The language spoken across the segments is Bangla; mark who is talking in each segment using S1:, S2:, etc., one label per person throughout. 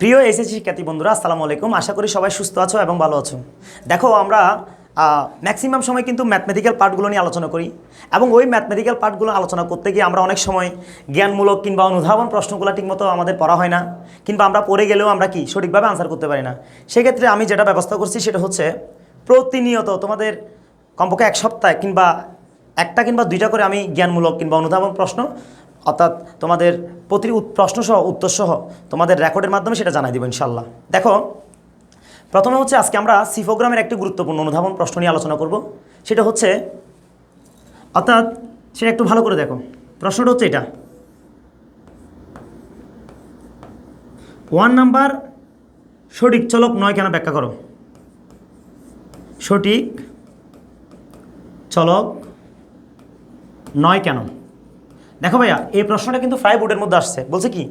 S1: প্রিয় এসএসসি শিক্ষার্থী বন্ধুরা, আসসালামু আলাইকুম। আশা করি সবাই সুস্থ আছো এবং ভালো আছো। দেখো, আমরা ম্যাক্সিমাম সময় কিন্তু ম্যাথমেটিক্যাল পার্টগুলো নিয়ে আলোচনা করি এবং ওই ম্যাথমেটিক্যাল পার্টগুলো আলোচনা করতে গিয়ে আমরা অনেক সময় জ্ঞানমূলক কিংবা অনুধাবন প্রশ্নগুলো ঠিকমতো আমাদের পড়া হয় না, কিংবা আমরা পড়ে গেলেও আমরা কি সঠিকভাবে আনসার করতে পারি না। সেক্ষেত্রে আমি যেটা ব্যবস্থা করছি সেটা হচ্ছে প্রতিনিয়ত তোমাদের কমপক্ষে এক সপ্তাহে কিংবা একটা কিংবা দুইটা করে আমি জ্ঞানমূলক কিংবা অনুধাবন প্রশ্ন, অর্থাৎ তোমাদের প্রতি প্রশ্নসহ উত্তরসহ তোমাদের রেকর্ডের মাধ্যমে সেটা জানাই দেবো ইনশাল্লাহ। দেখো, প্রথমে হচ্ছে আজকে আমরা সি প্রোগ্রামের একটি গুরুত্বপূর্ণ অনুধাবন প্রশ্ন নিয়ে আলোচনা করব। সেটা হচ্ছে, অর্থাৎ সেটা একটু ভালো করে দেখো। প্রশ্নটা হচ্ছে এটা, 1 নাম্বার সঠিক চলক নয় কেন ব্যাখ্যা করো। সঠিক চলক নয় কেন? দেখো ভাইয়া, এই প্রশ্নটা কিন্তু প্রায় বোর্ডের মধ্যে আসছে। বলছে কি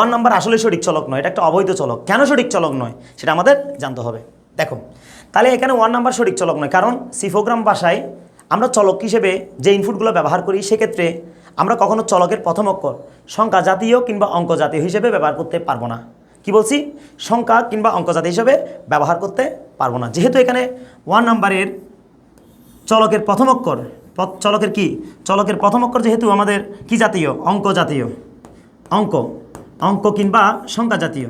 S1: 1 নাম্বার আসলে সঠিক চলক নয়, এটা একটা অবৈধ চলক। কেন সঠিক চলক নয় সেটা আমাদের জানতে হবে। দেখো, তাহলে এখানে 1 নাম্বার সঠিক চলক নয়, কারণ সি প্রোগ্রাম ভাষায় আমরা চলক হিসেবে যে ইনপুটগুলো ব্যবহার করি, সেক্ষেত্রে আমরা কখনো চলকের প্রথম অক্ষর সংখ্যা জাতীয় কিংবা অঙ্ক জাতীয় হিসেবে ব্যবহার করতে পারবো না। কি বলছি? সংখ্যা কিংবা অঙ্ক জাতীয় হিসেবে ব্যবহার করতে পারবো না। যেহেতু এখানে 1 নাম্বারের চলকের প্রথম অক্ষর, চলকের কি চলকের প্রথম অক্ষর যেহেতু আমাদের কি জাতীয়, অঙ্ক জাতীয়, অঙ্ক কিংবা সংখ্যা জাতীয়।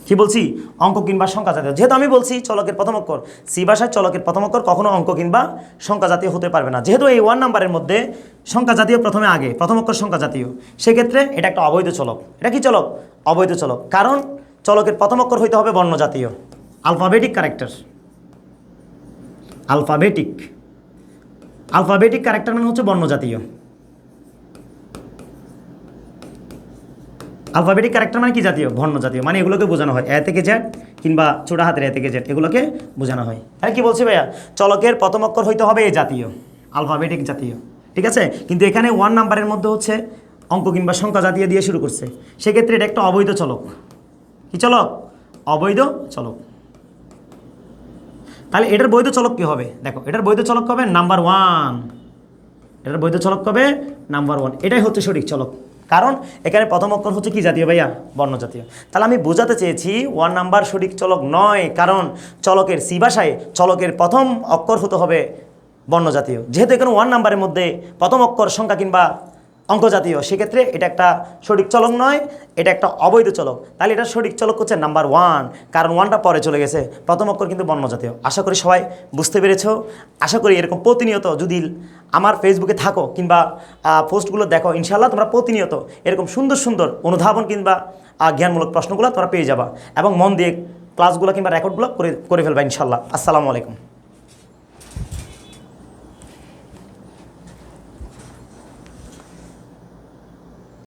S1: কি বলছি? অঙ্ক কিংবা সংখ্যা জাতীয়। যেহেতু আমি বলছি চলকের প্রথম অক্ষর, সি ভাষায় চলকের প্রথম অক্ষর কখনো অঙ্ক কিংবা সংখ্যা জাতীয় হতে পারবে না। যেহেতু এই 1 নাম্বারের মধ্যে সংখ্যা জাতীয় প্রথমে আগে, প্রথম অক্ষর সংখ্যা জাতীয়, সেক্ষেত্রে এটা একটা অবৈধ চলক। এটা কি চলক? অবৈধ চলক। কারণ চলকের প্রথম অক্ষর হইতে হবে বর্ণ জাতীয়, আলফাবেটিক ক্যারেক্টার। আলফাবেটিক ক্যারেক্টার মানে হচ্ছে বর্ণ জাতীয়। আলফাবেটিক ক্যারেক্টার মানে কি জাতীয়? বর্ণ জাতীয়। মানে এগুলোকে বোঝানো হয় এ থেকে জেড কিংবা ছোট হাতের এ থেকে জেড, এগুলোকে বোঝানো হয়। তাহলে কি বলছি ভাইয়া? চলকের প্রথম অক্ষর হইতে হবে এ জাতীয়, আলফাবেটিক জাতীয়। ঠিক আছে? কিন্তু এখানে 1 নাম্বারের মধ্যে হচ্ছে অঙ্ক কিংবা সংখ্যা জাতীয় দিয়ে শুরু করছে, সেক্ষেত্রে এটা একটা অবৈধ চলক। কি চলক? অবৈধ চলক। তাহলে এটার বৈধ চলক কী হবে? দেখো, এটার বৈধ চলক হবে নাম্বার 1। এটার বৈধ চলক হবে নাম্বার 1। এটাই হচ্ছে সঠিক চলক, কারণ এখানে প্রথম অক্ষর হচ্ছে কি জাতীয় ভাইয়া? বর্ণ জাতীয়। তাহলে আমি বোঝাতে চেয়েছি 1 নাম্বার সঠিক চলক নয়, কারণ চলকের সি ভাষায় চলকের প্রথম অক্ষর হতে হবে বর্ণ জাতীয়। যেহেতু এখানে 1 নাম্বারের মধ্যে প্রথম অক্ষর সংখ্যা কিংবা অঙ্ক জাতীয়, সেক্ষেত্রে এটা একটা সঠিক চলক নয়, এটা একটা অবৈধ চলক। তাহলে এটা সঠিক চলক হচ্ছে নাম্বার 1, কারণ 1টা পরে চলে গেছে, প্রথম অক্ষর কিন্তু বর্ণ জাতীয়। আশা করি সবাই বুঝতে পেরেছো। আশা করি এরকম প্রতিনিয়ত যদি আমার ফেসবুকে থাকো কিংবা পোস্টগুলো দেখো, ইনশাল্লাহ তোমরা প্রতিনিয়ত এরকম সুন্দর সুন্দর অনুধাবন কিংবা জ্ঞানমূলক প্রশ্নগুলো তোমরা পেয়ে যাবা এবং মন দিয়ে ক্লাসগুলো কিংবা রেকর্ডগুলো করে ফেলবা ইনশাল্লাহ। আসসালামু আলাইকুম।